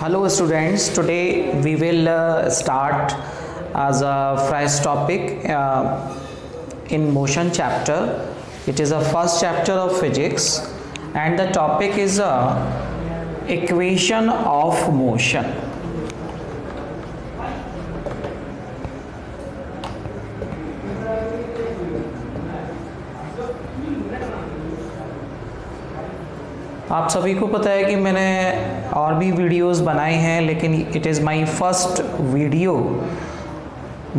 Hello students, today we will start as a fresh topic in motion chapter. It is a first chapter of physics and the topic is equation of motion. आप सभी को पता है कि मैंने और भी वीडियोस बनाए हैं, लेकिन it is my first video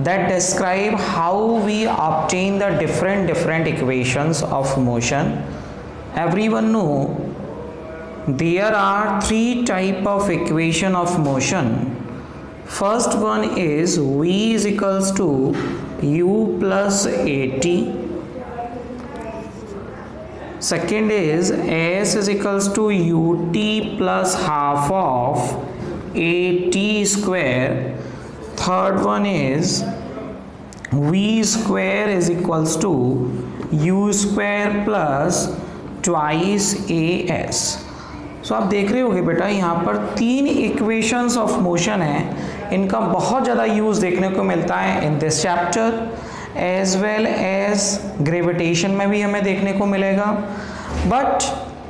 that describe how we obtain the different equations of motion. Everyone know there are three type of equation of motion. First one is v is equals to u plus at. Second is s is equals to ut plus half of at square. Third one is v square is equals to u square plus twice as. सो आप देख रहे होगे बेटा, यहाँ पर तीन equations of motion है, इनका बहुत ज़्यादा यूज़ देखने को मिलता है in this chapter as well as gravitation में भी हमें देखने को मिलेगा। बट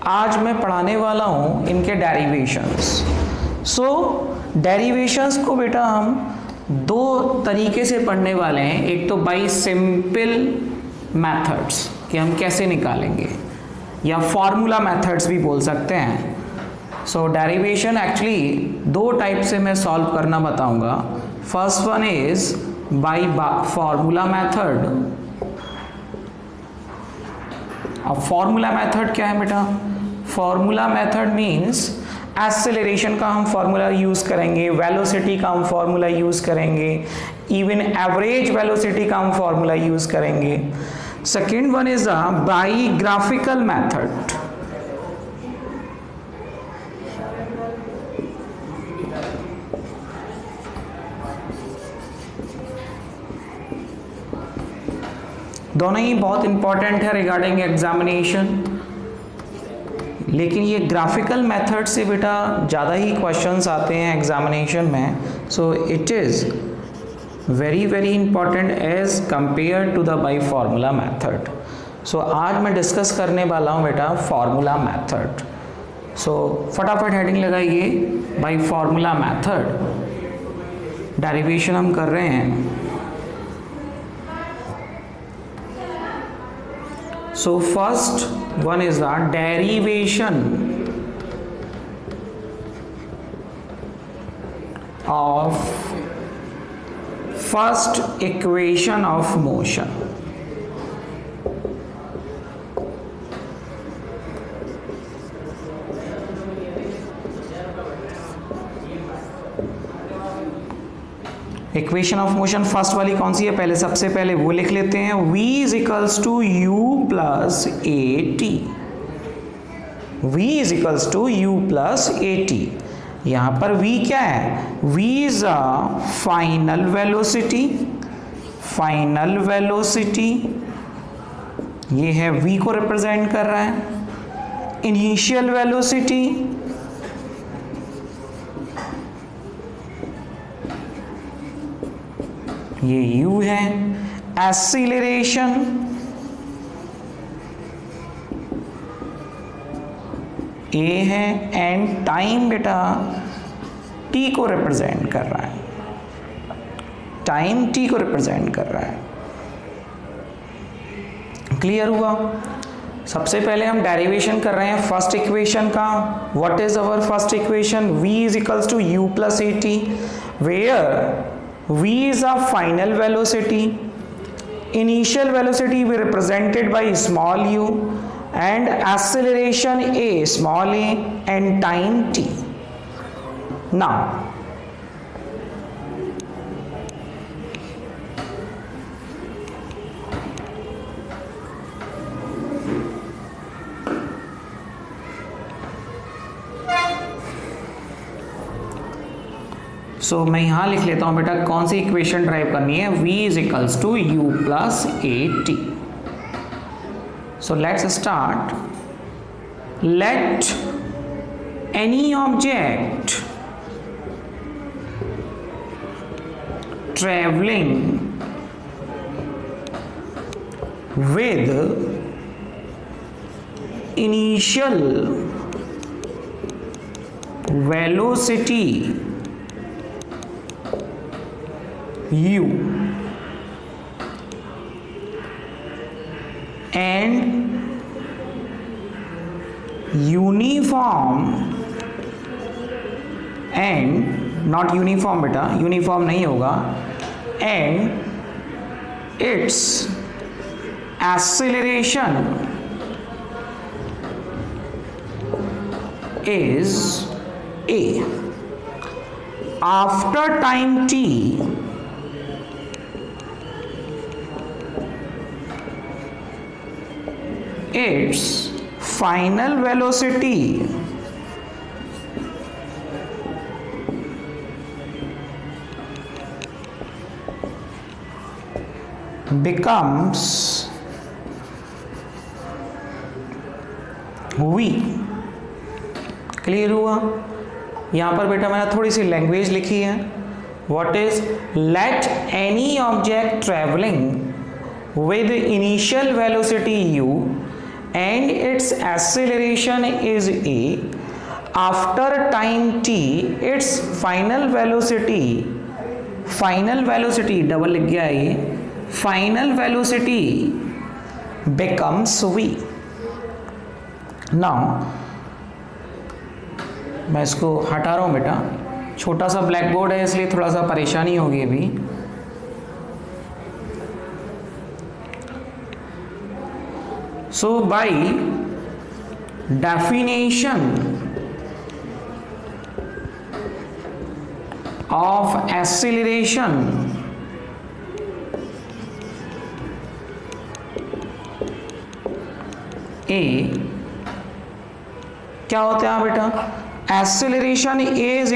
आज मैं पढ़ाने वाला हूँ इनके डेरिवेशंस। सो डेरिवेशंस को बेटा हम दो तरीके से पढ़ने वाले हैं। एक तो बाय सिंपल मेथड्स कि हम कैसे निकालेंगे, या फॉर्मूला मेथड्स भी बोल सकते हैं। सो डेरिवेशन एक्चुअली दो टाइप से मैं सॉल्व करना बताऊंगा। First one is by formula method. अब फॉर्मूला मेथड क्या है बेटा? फॉर्मूला मेथड मीन्स एक्सेलरेशन का हम फॉर्मूला यूज करेंगे, वेलोसिटी का हम फॉर्मूला यूज करेंगे, इवन एवरेज वेलोसिटी का हम फॉर्मूला यूज करेंगे। Second one is a by graphical method. दोनों ही बहुत इंपॉर्टेंट है रिगार्डिंग एग्जामिनेशन, लेकिन ये ग्राफिकल मेथड से बेटा ज़्यादा ही क्वेश्चंस आते हैं एग्जामिनेशन में। So it is very important as compare to the by formula method. So आज मैं डिस्कस करने वाला हूँ बेटा फार्मूला मेथड। सो फटाफट हेडिंग लगाइए, बाय फार्मूला मेथड डेरिवेशन हम कर रहे हैं। So first one is the derivation of first equation of motion. Equation of motion first वाली कौन सी है? पहले सबसे पहले वो लिख लेते हैं, v is equals to u plus a t. v is equals to u plus a t. यहाँ पर v क्या है? v is a final velocity. Final velocity ये है, v को रिप्रेजेंट कर रहा है। इनिशियल वेलोसिटी ये u है। एक्सीलरेशन a है, एंड टाइम बेटा t को रिप्रेजेंट कर रहा है। टाइम t को रिप्रेजेंट कर रहा है। क्लियर हुआ? सबसे पहले हम डेरिवेशन कर रहे हैं फर्स्ट इक्वेशन का। What is our first equation? v is equals to u plus a t, where v is a final velocity, initial velocity we represented by small u, and acceleration a small a, and time t. Now सो मैं यहाँ लिख लेता हूँ बेटा कौन सी equation drive करनी है। v is equals to u plus a t. So let's start. Let any object traveling with initial velocity u and uniform and not uniform बेटा, यूनिफॉर्म नहीं होगा, and its acceleration is a. After time t, its final velocity becomes v. Clear हुआ? यहां पर बेटा मैंने थोड़ी सी language लिखी है. What is let any object travelling with initial velocity u and its acceleration is a. After time t, its final velocity double लिख गया ये, final velocity becomes v. now मैं इसको हटा रहा हूँ बेटा, छोटा सा ब्लैक बोर्ड है इसलिए थोड़ा सा परेशानी होगी अभी. So by definition of acceleration, A क्या होता है बेटा? Acceleration A is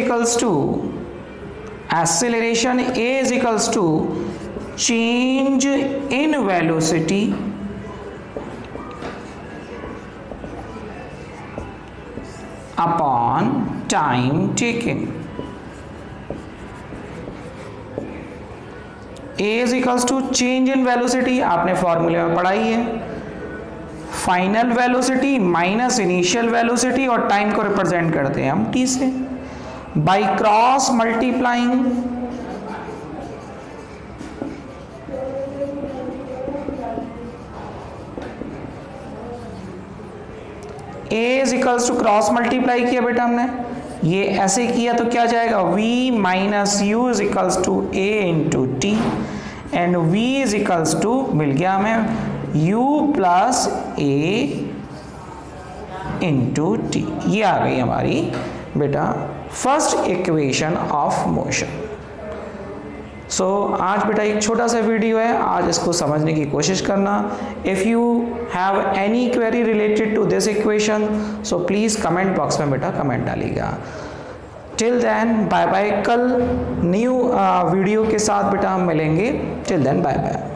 equals to change in velocity upon time taken. A is equals to change in velocity, आपने फॉर्मूले में पढ़ाई है. Final velocity minus initial velocity और टाइम को रिप्रेजेंट करते हैं हम t से by cross multiplying a is equals to cross multiply किया बेटा हमने, ये ऐसे किया तो क्या जाएगा v minus u is equals to a into t and v is equals to मिल गया हमें u plus a into t. ये आ गई हमारी बेटा first equation of motion. So आज बेटा एक छोटा सा वीडियो है, आज इसको समझने की कोशिश करना. If you have any query related to this equation so please comment box में बेटा कमेंट डालिएगा. Till then bye bye. कल न्यू वीडियो के साथ बेटा हम मिलेंगे. Till then bye bye.